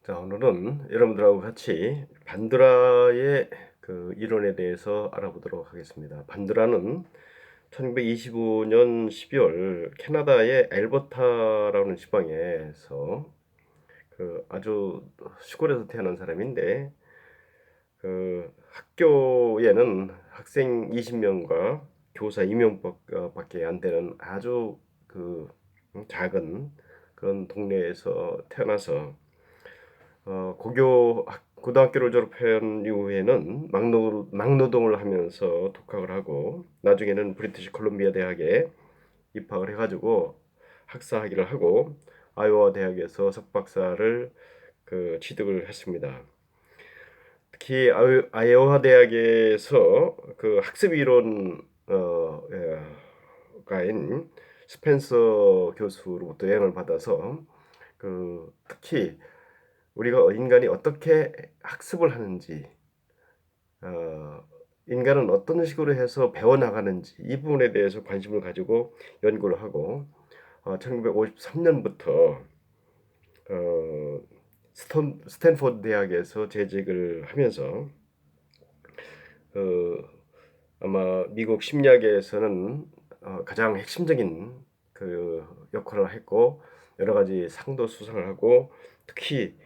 자, 오늘은 여러분들하고 같이 반드라의 그 이론에 대해서 알아보도록 하겠습니다. 반드라는 1925년 12월 캐나다의 엘버타라는 지방에서 그 아주 시골에서 태어난 사람인데, 그 학교에는 학생 20명과 교사 2명밖에 안 되는 아주 그 작은 그런 동네에서 태어나서 고등학교를 졸업한 이후에는 막노동을 하면서 독학을 하고, 나중에는 브리티시 콜롬비아 대학에 입학을 해가지고 학사학위를 하고 아이오와 대학에서 석박사를 취득을 했습니다. 특히 아이오와 대학에서 그 학습 이론 가인 스펜서 교수로부터 영향을 받아서 특히 우리가 인간이 어떻게 학습을 하는지, 어, 인간은 어떤 식으로 해서 배워나가는지 이 부분에 대해서 관심을 가지고 연구를 하고, 1953년부터 스탠포드 대학에서 재직을 하면서 어, 아마 미국 심리학에서는 가장 핵심적인 역할을 했고, 여러 가지 상도 수상을 하고, 특히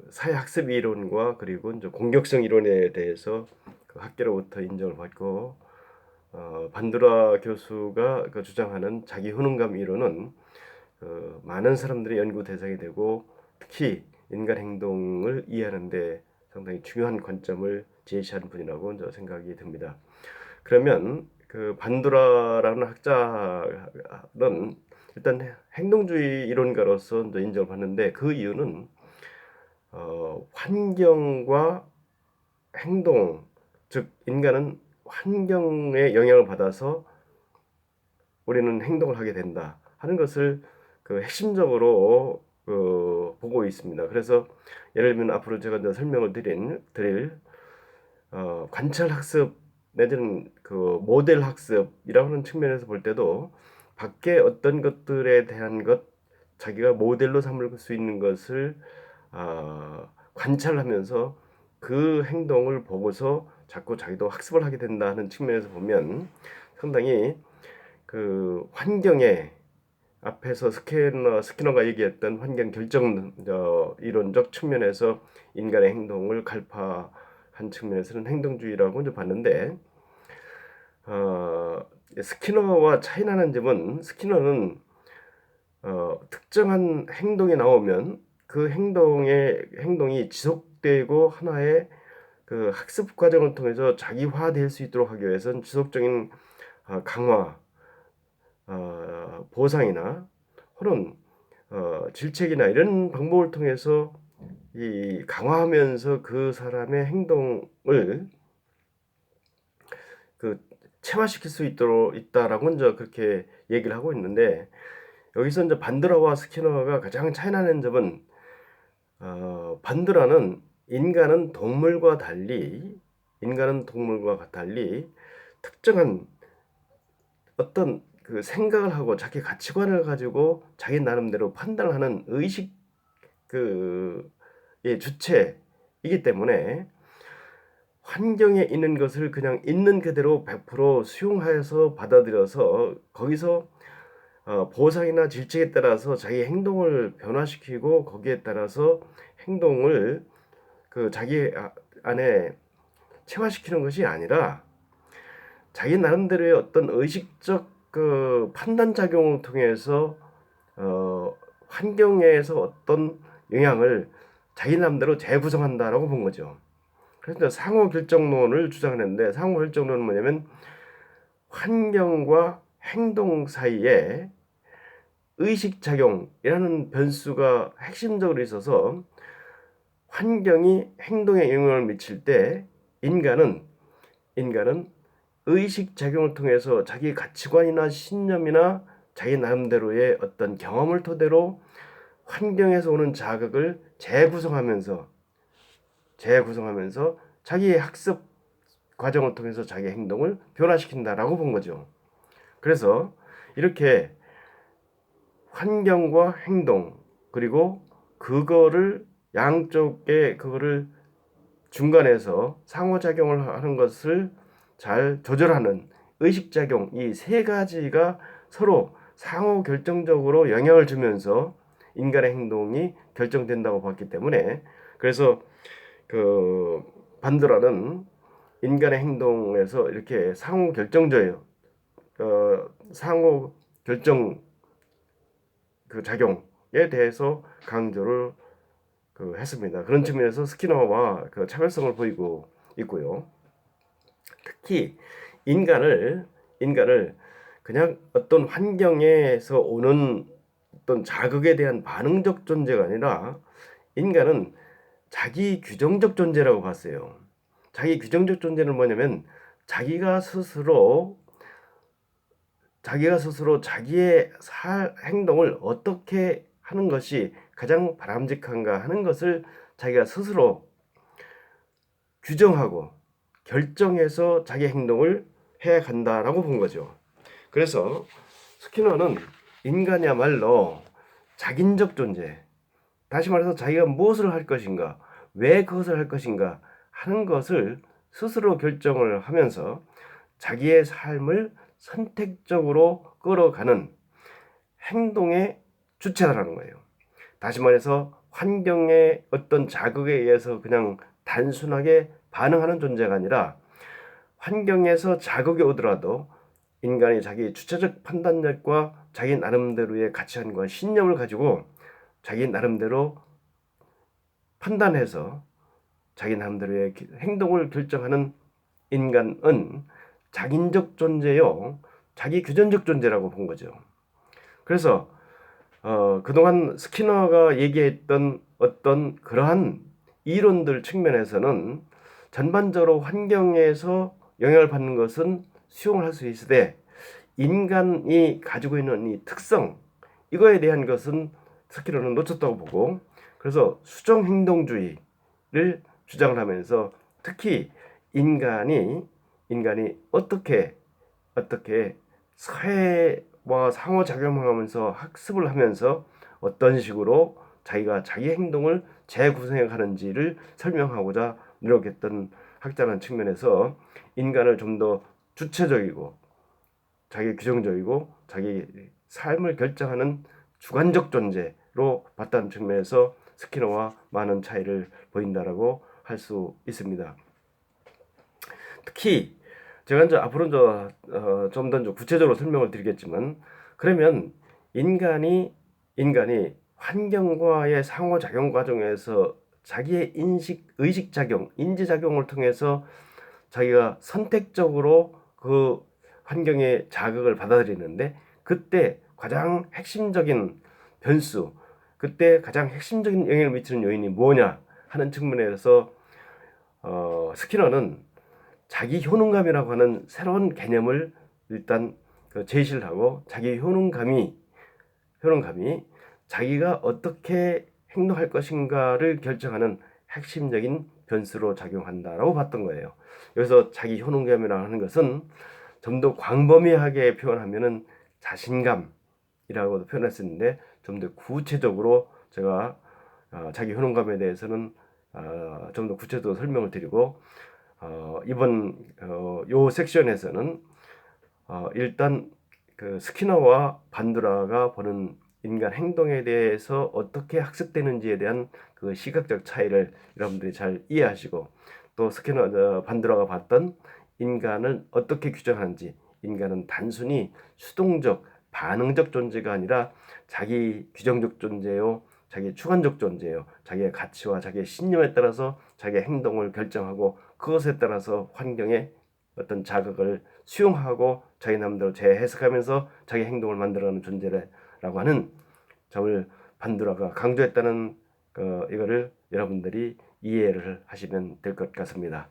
사회학습 이론과 그리고 이제 공격성 이론에 대해서 그 학계로부터 인정을 받고, 반드라 교수가 주장하는 자기 효능감 이론은 많은 사람들의 연구 대상이 되고, 특히 인간 행동을 이해하는데 상당히 중요한 관점을 제시하는 분이라고 이제 생각이 듭니다. 그러면 그 반두라라는 학자는 일단 행동주의 이론가로서 이제 인정을 받는데, 그 이유는 환경과 행동, 즉 인간은 환경에 영향을 받아서 우리는 행동을 하게 된다 하는 것을 핵심적으로 보고 있습니다. 그래서 예를 들면 앞으로 제가 이제 설명을 드릴 관찰 학습 내지는 모델 학습이라고 하는 측면에서 볼 때도, 밖에 어떤 것들에 대한 자기가 모델로 삼을 수 있는 것을 관찰하면서 그 행동을 보고서 자꾸 자기도 학습을 하게 된다는 측면에서 보면, 상당히 환경에 앞에서 스키너가 얘기했던 환경 결정 이론적 측면에서 인간의 행동을 갈파한 측면에서는 행동주의라고 이제 봤는데, 어, 스키너와 차이 나는 점은, 스키너는 특정한 행동이 나오면 그 행동이 지속되고 하나의 학습 과정을 통해서 자기화될 수 있도록 하기 위해서는 지속적인 강화, 보상이나 혹은 질책이나 이런 방법을 통해서 이 강화하면서 그 사람의 행동을 그 체화시킬 수 있다라고 이제 그렇게 얘기를 하고 있는데, 여기서 이제 반드라와 스키너가 가장 차이나는 점은, 반드라는 인간은 동물과 달리 특정한 어떤 생각을 하고 자기 가치관을 가지고 자기 나름대로 판단하는 의식 의 주체이기 때문에, 환경에 있는 것을 그냥 있는 그대로 100% 수용하여서 받아들여서 거기서 보상이나 질책에 따라서 자기 행동을 변화시키고, 거기에 따라서 행동을 자기 안에 체화시키는 것이 아니라, 자기 나름대로의 어떤 의식적 판단 작용을 통해서 환경에서 어떤 영향을 자기 나름대로 재구성한다라고 본 거죠. 그래서 상호 결정론을 주장하는데, 상호 결정론은 뭐냐면 환경과 행동 사이에 의식작용이라는 변수가 핵심적으로 있어서, 환경이 행동에 영향을 미칠 때 인간은 의식작용을 통해서 자기 가치관이나 신념이나 자기 나름대로의 어떤 경험을 토대로 환경에서 오는 자극을 재구성하면서 자기의 학습 과정을 통해서 자기 행동을 변화시킨다라고 본 거죠. 그래서 이렇게 환경과 행동, 그리고 그거를 양쪽에 그거를 중간에서 상호작용을 하는 것을 잘 조절하는 의식작용, 이 세 가지가 서로 상호 결정적으로 영향을 주면서 인간의 행동이 결정된다고 봤기 때문에, 그래서 그 반도라는 인간의 행동에서 이렇게 상호 결정적이에요. 상호 결정 그 작용에 대해서 강조를 했습니다. 그런 측면에서 스키너와 그 차별성을 보이고 있고요. 특히 인간을 그냥 어떤 환경에서 오는 어떤 자극에 대한 반응적 존재가 아니라 인간은 자기 규정적 존재라고 봤어요. 자기 규정적 존재는 뭐냐면 자기가 스스로 자기의 행동을 어떻게 하는 것이 가장 바람직한가 하는 것을 자기가 스스로 규정하고 결정해서 자기 행동을 해 간다라고 본 거죠. 그래서 스키너는 인간이야말로 자긴적 존재, 다시 말해서 자기가 무엇을 할 것인가, 왜 그것을 할 것인가 하는 것을 스스로 결정을 하면서 자기의 삶을 선택적으로 끌어가는 행동의 주체라는 거예요. 다시 말해서 환경의 어떤 자극에 의해서 그냥 단순하게 반응하는 존재가 아니라 환경에서 자극이 오더라도 인간이 자기 주체적 판단력과 자기 나름대로의 가치관과 신념을 가지고 자기 나름대로 판단해서 자기 나름대로의 행동을 결정하는 인간은 자긴적 존재요, 자기 규전적 존재라고 본 거죠. 그래서 그동안 스키너가 얘기했던 어떤 그러한 이론들 측면에서는 전반적으로 환경에서 영향을 받는 것은 수용을 할 수 있으되 인간이 가지고 있는 이 특성, 이거에 대한 것은 스키너는 놓쳤다고 보고, 그래서 수정행동주의를 주장을 하면서 특히 인간이 어떻게 사회와 상호작용하면서 학습을 하면서 어떤 식으로 자기가 자기 행동을 재구성해 가는지를 설명하고자 노력했던 학자라는 측면에서 인간을 좀 더 주체적이고 자기 규정적이고 자기 삶을 결정하는 주관적 존재로 봤다는 측면에서 스키너와 많은 차이를 보인다라고 할 수 있습니다. 특히 제가 이제 앞으로 좀 더 구체적으로 설명을 드리겠지만, 그러면 인간이 환경과의 상호작용 과정에서 자기의 의식작용, 인지작용을 통해서 자기가 선택적으로 그 환경의 자극을 받아들이는데, 그때 가장 핵심적인 변수, 그때 가장 핵심적인 영향을 미치는 요인이 뭐냐 하는 측면에서 스키너는 자기 효능감이라고 하는 새로운 개념을 일단 제시를 하고, 자기 효능감이 자기가 어떻게 행동할 것인가를 결정하는 핵심적인 변수로 작용한다라고 봤던 거예요. 여기서 자기 효능감이라고 하는 것은 좀 더 광범위하게 표현하면은 자신감이라고도 표현했었는데, 좀 더 구체적으로 제가 자기 효능감에 대해서는 좀 더 구체적으로 설명을 드리고, 이번 요 섹션에서는 일단 그 스키너와 반두라가 보는 인간 행동에 대해서 어떻게 학습되는지에 대한 그 시각적 차이를 여러분들이 잘 이해하시고, 또 스키너 반두라가 봤던 인간을 어떻게 규정하는지, 인간은 단순히 수동적 반응적 존재가 아니라 자기 규정적 존재요, 자기 주관적 존재요, 자기의 가치와 자기의 신념에 따라서 자기의 행동을 결정하고 그것에 따라서 환경의 어떤 자극을 수용하고 자기 나름대로 재해석하면서 자기 행동을 만들어가는 존재라고 하는 점을 반두라가 강조했다는 이거를 여러분들이 이해를 하시면 될 것 같습니다.